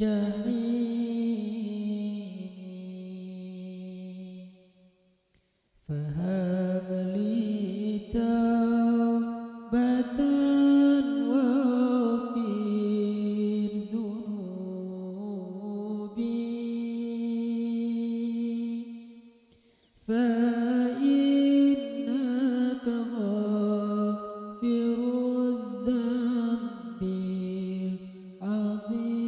جحيمي فهب لي توبة واغفر ذنوبي فإنك غافر الذنب العظيم.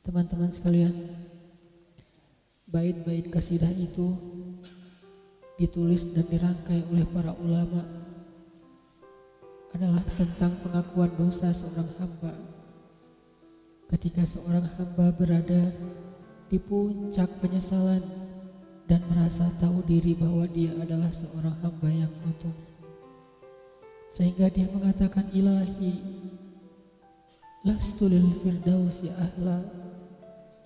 Teman-teman sekalian, bait-bait kasidah itu ditulis dan dirangkai oleh para ulama adalah tentang pengakuan dosa seorang hamba. Ketika seorang hamba berada di puncak penyesalan dan merasa tahu diri bahwa dia adalah seorang hamba yang kotor, sehingga dia mengatakan, Ilahi lastu lil firdausi ahla.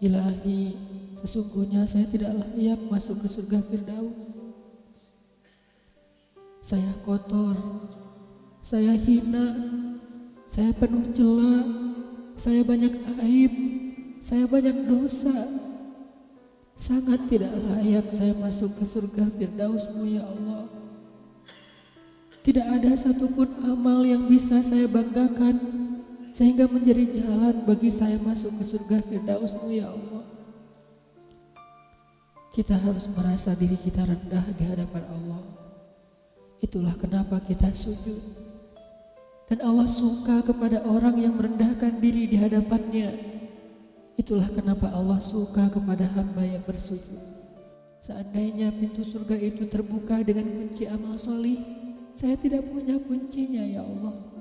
Ilahi, sesungguhnya saya tidak layak masuk ke surga Firdaus. Saya kotor, saya hina, saya penuh cela, saya banyak aib, saya banyak dosa. Sangat tidak layak saya masuk ke surga Firdaus-Mu ya Allah. Tidak ada satupun amal yang bisa saya banggakan sehingga menjadi jalan bagi saya masuk ke surga Firdaus-Mu ya Allah. Kita harus merasa diri kita rendah di hadapan Allah. Itulah kenapa kita sujud. Dan Allah suka kepada orang yang merendahkan diri di hadapannya. Itulah kenapa Allah suka kepada hamba yang bersujud. Seandainya pintu surga itu terbuka dengan kunci amal solih, saya tidak punya kuncinya ya Allah.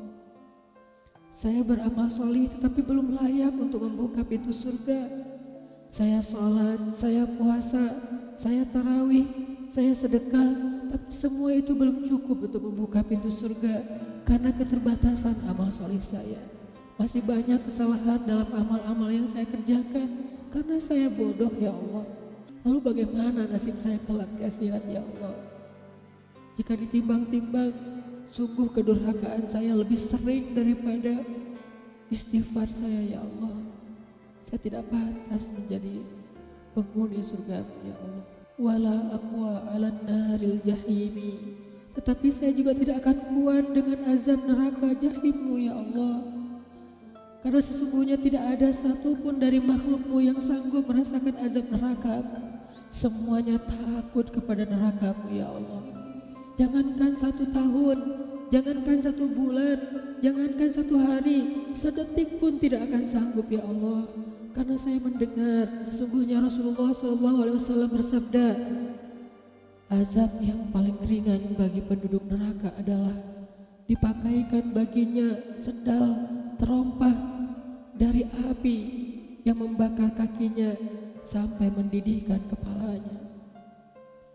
Saya beramal solih tetapi belum layak untuk membuka pintu surga. Saya sholat, saya puasa, saya tarawih, saya sedekah, tapi semua itu belum cukup untuk membuka pintu surga karena keterbatasan amal solih saya. Masih banyak kesalahan dalam amal-amal yang saya kerjakan karena saya bodoh ya Allah. Lalu bagaimana nasib saya kelak di akhirat ya Allah? Jika ditimbang-timbang, sungguh kedurhakaan saya lebih sering daripada istighfar saya ya Allah. Saya tidak pantas menjadi penghuni surga ya Allah. Wala aqwa 'alan naril jahimi. Tetapi saya juga tidak akan kuat dengan azab neraka jahim-Mu ya Allah. Karena sesungguhnya tidak ada satupun dari makhluk-Mu yang sanggup merasakan azab neraka. Semuanya takut kepada neraka-Mu ya Allah. Jangankan 1 tahun, jangankan 1 bulan, jangankan 1 hari, sedetik pun tidak akan sanggup ya Allah. Karena saya mendengar sesungguhnya Rasulullah SAW bersabda, azab yang paling ringan bagi penduduk neraka adalah dipakaikan baginya sendal terompah dari api yang membakar kakinya sampai mendidihkan kepalanya.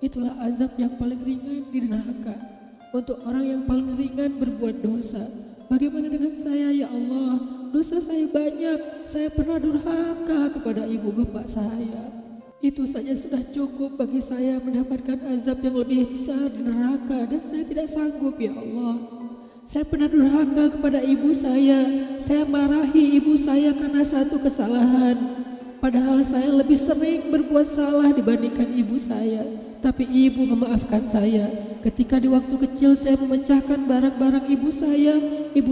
Itulah azab yang paling ringan di neraka untuk orang yang paling ringan berbuat dosa. Bagaimana dengan saya ya Allah? Dosa saya banyak, saya pernah durhaka kepada ibu bapak saya. Itu saja sudah cukup bagi saya mendapatkan azab yang lebih besar di neraka, dan saya tidak sanggup ya Allah. Saya pernah durhaka kepada ibu saya marahi ibu saya karena satu kesalahan. Padahal saya lebih sering berbuat salah dibandingkan ibu saya. Tapi ibu memaafkan saya. Ketika di waktu kecil saya memecahkan barang-barang ibu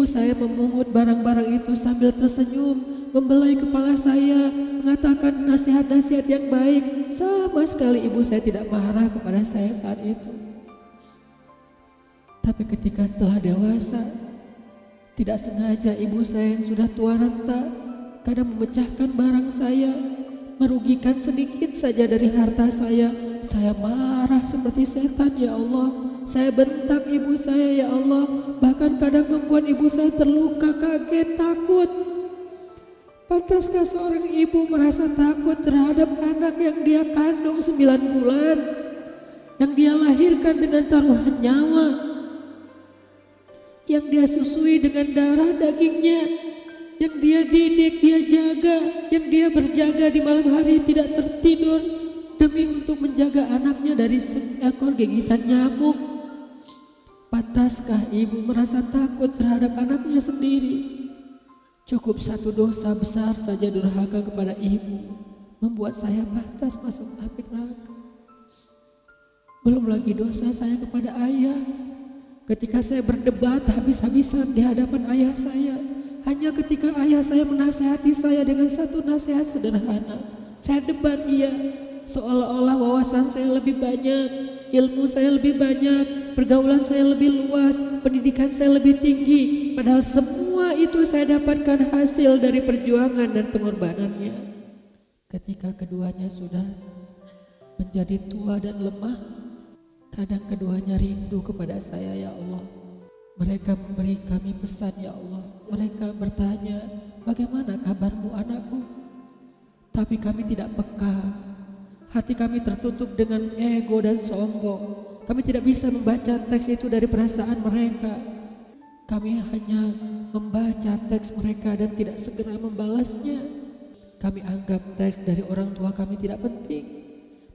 saya memungut barang-barang itu sambil tersenyum, membelai kepala saya, mengatakan nasihat-nasihat yang baik. Sama sekali ibu saya tidak marah kepada saya saat itu. Tapi ketika telah dewasa, tidak sengaja ibu saya yang sudah tua renta kadang memecahkan barang saya, merugikan sedikit saja dari harta saya marah seperti setan ya Allah. Saya bentak ibu saya ya Allah, bahkan kadang membuat ibu saya terluka, kaget, takut. Pantaskah seorang ibu merasa takut terhadap anak yang dia kandung 9 bulan, yang dia lahirkan dengan taruhan nyawa, yang dia susui dengan darah dagingnya, yang dia didik, dia jaga, yang dia berjaga di malam hari tidak tertidur demi untuk menjaga anaknya dari seekor gigitan nyamuk. Pantaskah ibu merasa takut terhadap anaknya sendiri? Cukup satu dosa besar saja durhaka kepada ibu membuat saya pantas masuk api neraka. Belum lagi dosa saya kepada ayah. Ketika saya berdebat habis-habisan di hadapan ayah saya, hanya ketika ayah saya menasihati saya dengan satu nasihat sederhana, saya debat ia, seolah-olah wawasan saya lebih banyak, ilmu saya lebih banyak, pergaulan saya lebih luas, pendidikan saya lebih tinggi. Padahal semua itu saya dapatkan hasil dari perjuangan dan pengorbanannya. Ketika keduanya sudah menjadi tua dan lemah, kadang keduanya rindu kepada saya, ya Allah. Mereka memberi kami pesan, ya Allah. Mereka bertanya, bagaimana kabarmu anakku? Tapi kami tidak peka. Hati kami tertutup dengan ego dan sombong. Kami tidak bisa membaca teks itu dari perasaan mereka. Kami hanya membaca teks mereka dan tidak segera membalasnya. Kami anggap teks dari orang tua kami tidak penting.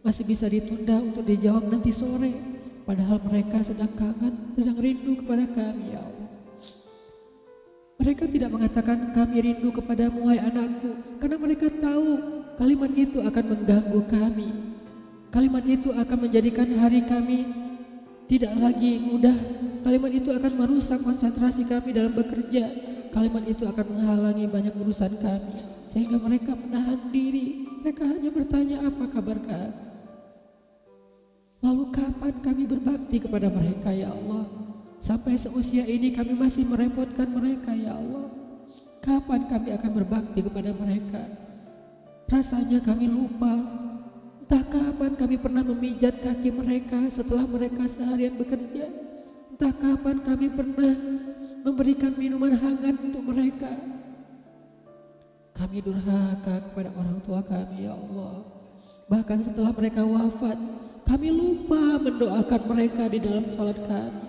Masih bisa ditunda untuk dijawab nanti sore. Padahal mereka sedang kangen, sedang rindu kepada kami, ya Allah. Mereka tidak mengatakan kami rindu kepadamu, wahai anakku, karena mereka tahu kalimat itu akan mengganggu kami. Kalimat itu akan menjadikan hari kami tidak lagi mudah. Kalimat itu akan merusak konsentrasi kami dalam bekerja. Kalimat itu akan menghalangi banyak urusan kami. Sehingga mereka menahan diri. Mereka hanya bertanya, apa kabar kami? Lalu kapan kami berbakti kepada mereka, ya Allah? Sampai seusia ini kami masih merepotkan mereka, ya Allah. Kapan kami akan berbakti kepada mereka? Rasanya kami lupa. Entah kapan kami pernah memijat kaki mereka setelah mereka seharian bekerja. Entah kapan kami pernah memberikan minuman hangat untuk mereka. Kami durhaka kepada orang tua kami, ya Allah. Bahkan setelah mereka wafat, kami lupa mendoakan mereka di dalam sholat kami.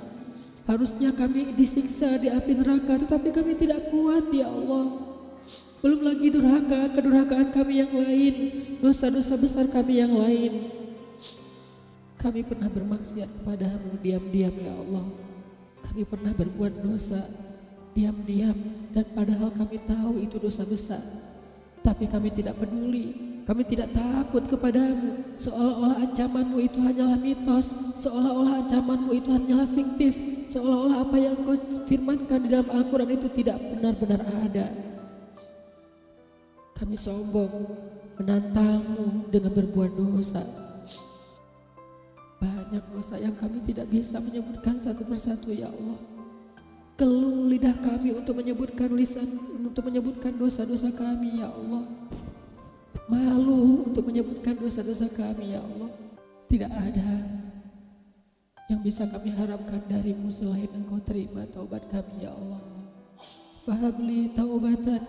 Harusnya kami disiksa di api neraka, tetapi kami tidak kuat, ya Allah. Belum lagi kedurhakaan kami yang lain, dosa-dosa besar kami yang lain. Kami pernah bermaksiat kepadamu diam-diam, ya Allah. Kami pernah berbuat dosa diam-diam, dan padahal kami tahu itu dosa besar. Tapi kami tidak peduli. Kami tidak takut kepadamu, seolah-olah ancamanmu itu hanyalah mitos, seolah-olah ancamanmu itu hanyalah fiktif, seolah-olah apa yang engkau firmankan di dalam Al-Quran itu tidak benar-benar ada. Kami sombong, menantangmu dengan berbuat dosa. Banyak dosa yang kami tidak bisa menyebutkan satu persatu, ya Allah. Keluh lidah kami untuk menyebutkan dosa-dosa kami, ya Allah. Malu untuk menyebutkan dosa-dosa kami, ya Allah. Tidak ada yang bisa kami harapkan darimu selain engkau terima taubat kami, ya Allah. Fahabli taubatan,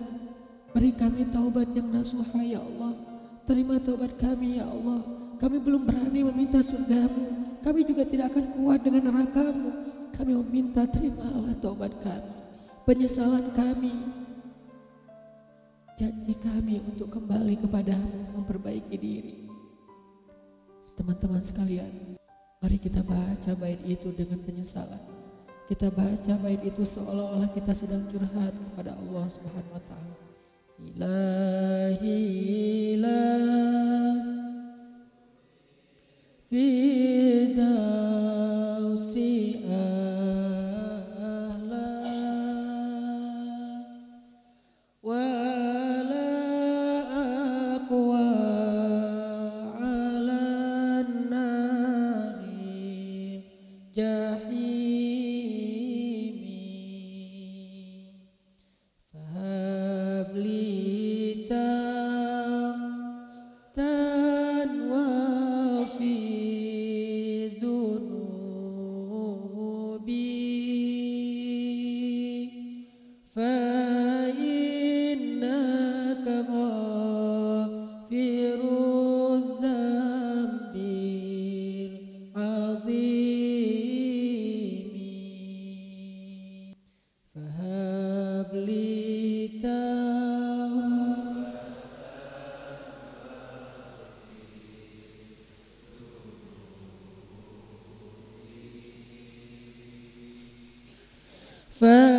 beri kami taubat yang nasuha, ya Allah. Terima taubat kami, ya Allah. Kami belum berani meminta surgamu, kami juga tidak akan kuat dengan nerakamu. Kami meminta terimalah taubat kami, penyesalan kami, janji kami untuk kembali kepadamu, memperbaiki diri. Teman-teman sekalian, mari kita baca bait itu dengan penyesalan. Kita baca bait itu seolah-olah kita sedang curhat kepada Allah Subhanahu wa taala. Ilahi las fidausi ahla wa fa